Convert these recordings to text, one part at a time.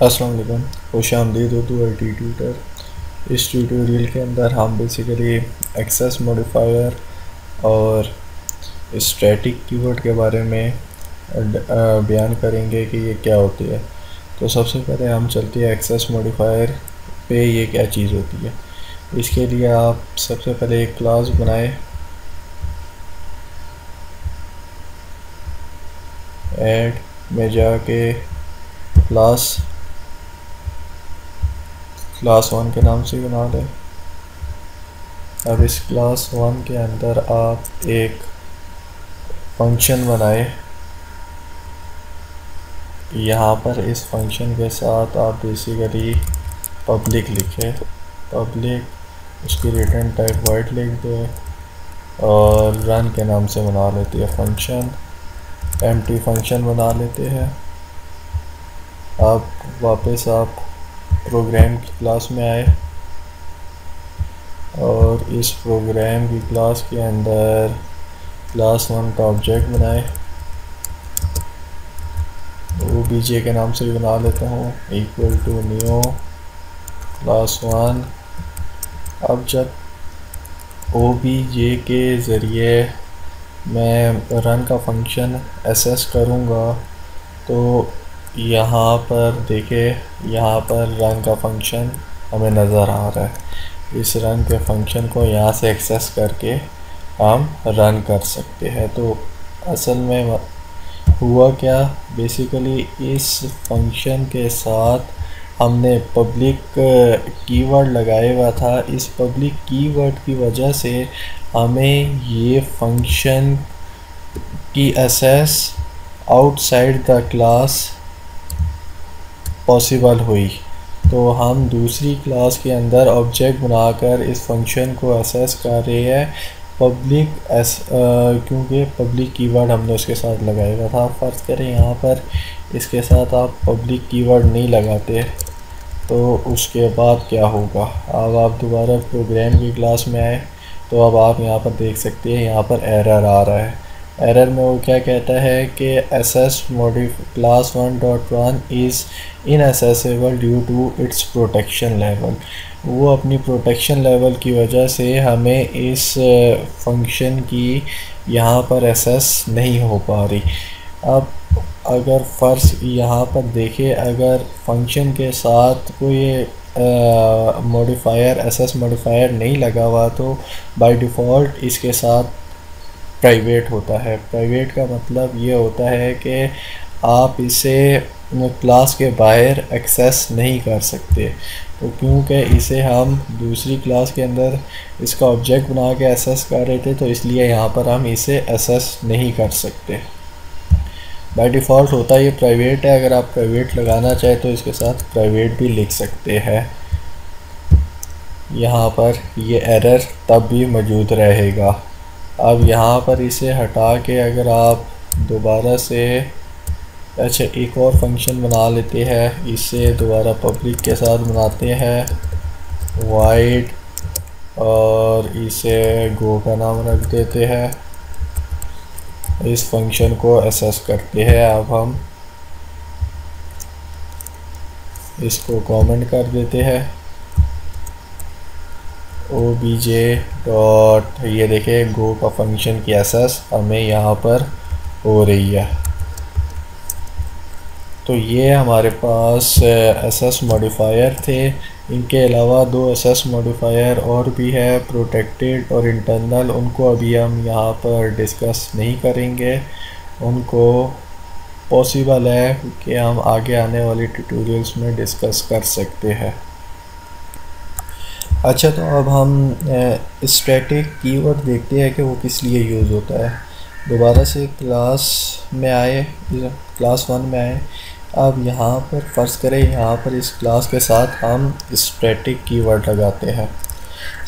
अस्सलाम वालेकुम, खुशामदीद Urdu IT tutor. इस ट्यूटोरियल के अंदर हम बेसिकली एक्सेस मॉडिफायर और स्टैटिक कीवर्ड के बारे में बयान करेंगे कि ये क्या होती है। तो सबसे पहले हम चलते हैं एक्सेस मॉडिफायर पे, ये क्या चीज़ होती है। इसके लिए आप सबसे पहले एक क्लास बनाए, ऐड में जाके क्लास 1 के नाम से बना लें। अब इस क्लास 1 के अंदर आप एक फंक्शन बनाए। यहाँ पर इस फंक्शन के साथ आप बेसिकली पब्लिक लिखें, पब्लिक उसकी रिटर्न टाइप वाइड लिख दें और रन के नाम से बना लेते हैं फंक्शन, एम्प्टी फंक्शन बना लेते हैं। अब वापस आप प्रोग्राम की क्लास में आए और इस प्रोग्राम की क्लास के अंदर क्लास 1 का ऑब्जेक्ट बनाए। OBJ के नाम से भी बना लेता हूँ, इक्वल टू न्यू क्लास 1। अब जब OBJ के ज़रिए मैं रन का फंक्शन एसेस करूँगा तो यहाँ पर देखें, यहाँ पर रन का फंक्शन हमें नज़र आ रहा है। इस रन के फंक्शन को यहाँ से एक्सेस करके हम रन कर सकते हैं। तो असल में हुआ क्या, बेसिकली इस फंक्शन के साथ हमने पब्लिक कीवर्ड लगाया हुआ था। इस पब्लिक कीवर्ड की वजह से हमें ये फंक्शन की access outside the class possible हुई। तो हम दूसरी क्लास के अंदर ऑब्जेक्ट बनाकर इस फंक्शन को एक्सेस कर रहे हैं पब्लिक क्योंकि पब्लिक कीवर्ड हमने उसके साथ लगाया हुआ था। फ़र्ज़ करें यहाँ पर इसके साथ आप पब्लिक कीवर्ड नहीं लगाते तो उसके बाद क्या होगा। अब आप दोबारा प्रोग्राम की क्लास में आए तो अब आप यहाँ पर देख सकते हैं, यहाँ पर एरर आ रहा है। एरर में वो क्या कहता है कि access class 1.1 is inaccessible due to its protection level. वो अपनी प्रोटेक्शन लेवल की वजह से हमें इस फंक्शन की यहाँ पर एक्सेस नहीं हो पा रही। अब अगर फ़र्ज़ यहाँ पर देखें, अगर फंक्शन के साथ कोई मॉडिफायर एसेस मॉडिफायर नहीं लगा हुआ तो बाय डिफ़ॉल्ट इसके साथ प्राइवेट होता है। प्राइवेट का मतलब ये होता है कि आप इसे क्लास के बाहर एक्सेस नहीं कर सकते। तो क्योंकि इसे हम दूसरी क्लास के अंदर इसका ऑब्जेक्ट बना के एक्सेस कर रहे थे तो इसलिए यहाँ पर हम इसे एक्सेस नहीं कर सकते। बाय डिफ़ॉल्ट होता है ये प्राइवेट है। अगर आप प्राइवेट लगाना चाहें तो इसके साथ प्राइवेट भी लिख सकते हैं। यहाँ पर ये एरर तब भी मौजूद रहेगा। अब यहाँ पर इसे हटा के अगर आप दोबारा से एक और फंक्शन बना लेते हैं, इसे दोबारा पब्लिक के साथ बनाते हैं वाइड और इसे गो का नाम रख देते हैं। इस फंक्शन को एक्सेस करते हैं। अब हम इसको कमेंट कर देते हैं OBJ डॉट, ये देखें गो का फंक्शन की एक्सेस हमें यहाँ पर हो रही है। तो ये हमारे पास एसेस मॉडिफायर थे। इनके अलावा 2 एसेस मॉडिफायर और भी है, प्रोटेक्टेड और इंटरनल। उनको अभी हम यहाँ पर डिस्कस नहीं करेंगे। उनको पॉसिबल है कि हम आगे आने वाले ट्यूटोरियल्स में डिस्कस कर सकते हैं। अच्छा, तो अब हम स्टैटिक कीवर्ड देखते हैं कि वो किस लिए यूज़ होता है। दोबारा से क्लास में आए, क्लास 1 में आए। अब यहाँ पर फ़र्ज़ करें, यहाँ पर इस क्लास के साथ हम स्टैटिक कीवर्ड लगाते हैं।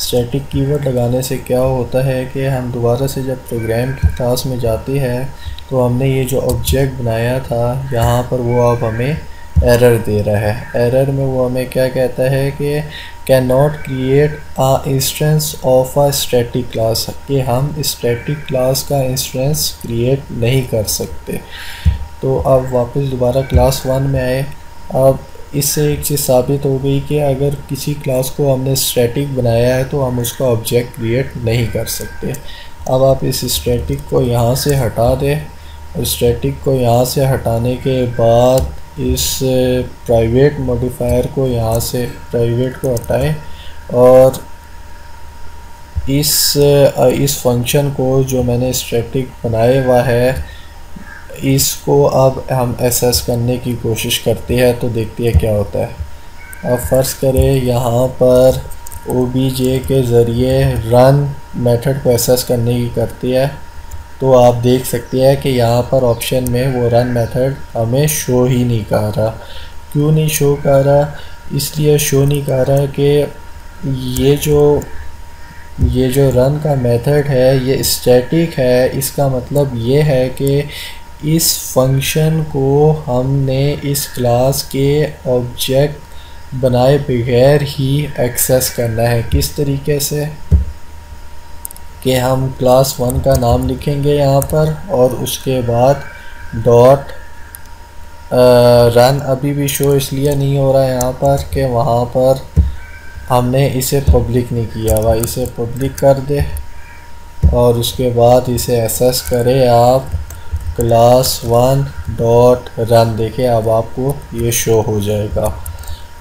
स्टैटिक कीवर्ड लगाने से क्या होता है कि हम दोबारा से जब प्रोग्राम की क्लास में जाते हैं तो हमने ये जो ऑब्जेक्ट बनाया था यहाँ पर वो अब हमें एरर दे रहा है। एरर में वो हमें क्या कहता है कि can not create a instance of a static class, कि हम स्टैटिक क्लास का इंस्टेंस क्रिएट नहीं कर सकते। तो अब वापस दोबारा क्लास 1 में आए। अब इससे एक चीज़ साबित हो गई कि अगर किसी क्लास को हमने स्टैटिक बनाया है तो हम उसका ऑब्जेक्ट क्रिएट नहीं कर सकते। अब आप इस स्टैटिक को यहाँ से हटा दें और स्टैटिक को यहाँ से हटाने के बाद इस प्राइवेट मॉडिफायर को यहाँ से प्राइवेट को हटाएं और इस फंक्शन को जो मैंने स्टैटिक बनाया हुआ है इसको अब हम एसेस करने की कोशिश करते हैं तो देखते हैं क्या होता है। अब फ़र्ज़ करें यहाँ पर OBJ के ज़रिए रन मेथड को एसेस करने की करती है तो आप देख सकते हैं कि यहाँ पर ऑप्शन में वो रन मेथड हमें शो ही नहीं कर रहा। क्यों नहीं शो कर रहा? इसलिए शो नहीं कर रहा कि ये जो रन का मेथड है ये स्टैटिक है। इसका मतलब ये है कि इस फंक्शन को हमने इस क्लास के ऑब्जेक्ट बनाए बगैर ही एक्सेस करना है। किस तरीके से कि हम क्लास 1 का नाम लिखेंगे यहाँ पर और उसके बाद डॉट रन अभी भी शो इसलिए नहीं हो रहा है यहाँ पर कि वहाँ पर हमने इसे पब्लिक नहीं किया हुआ। इसे पब्लिक कर दे और उसके बाद इसे एसेस करें आप क्लास 1 डॉट रन। देखें अब आपको ये शो हो जाएगा।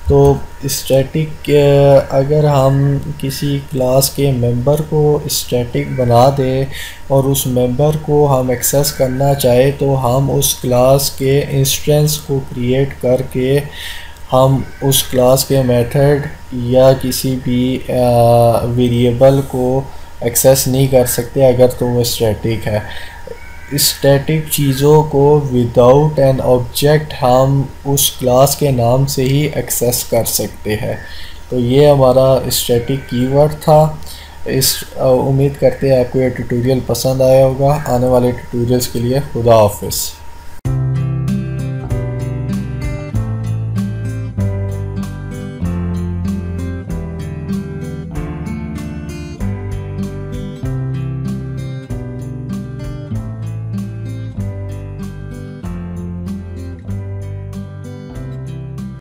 तो स्टैटिक अगर हम किसी क्लास के मेंबर को स्टैटिक बना दें और उस मेंबर को हम एक्सेस करना चाहे तो हम उस क्लास के इंस्टेंस को क्रिएट करके हम उस क्लास के मेथड या किसी भी वेरिएबल को एक्सेस नहीं कर सकते अगर तो वो स्टैटिक है। स्टैटिक चीज़ों को विदाउट एन ऑब्जेक्ट हम उस क्लास के नाम से ही एक्सेस कर सकते हैं। तो ये हमारा स्टैटिक कीवर्ड था। उम्मीद करते हैं आपको ये ट्यूटोरियल पसंद आया होगा। आने वाले ट्यूटोरियल्स के लिए खुदा हाफिज़।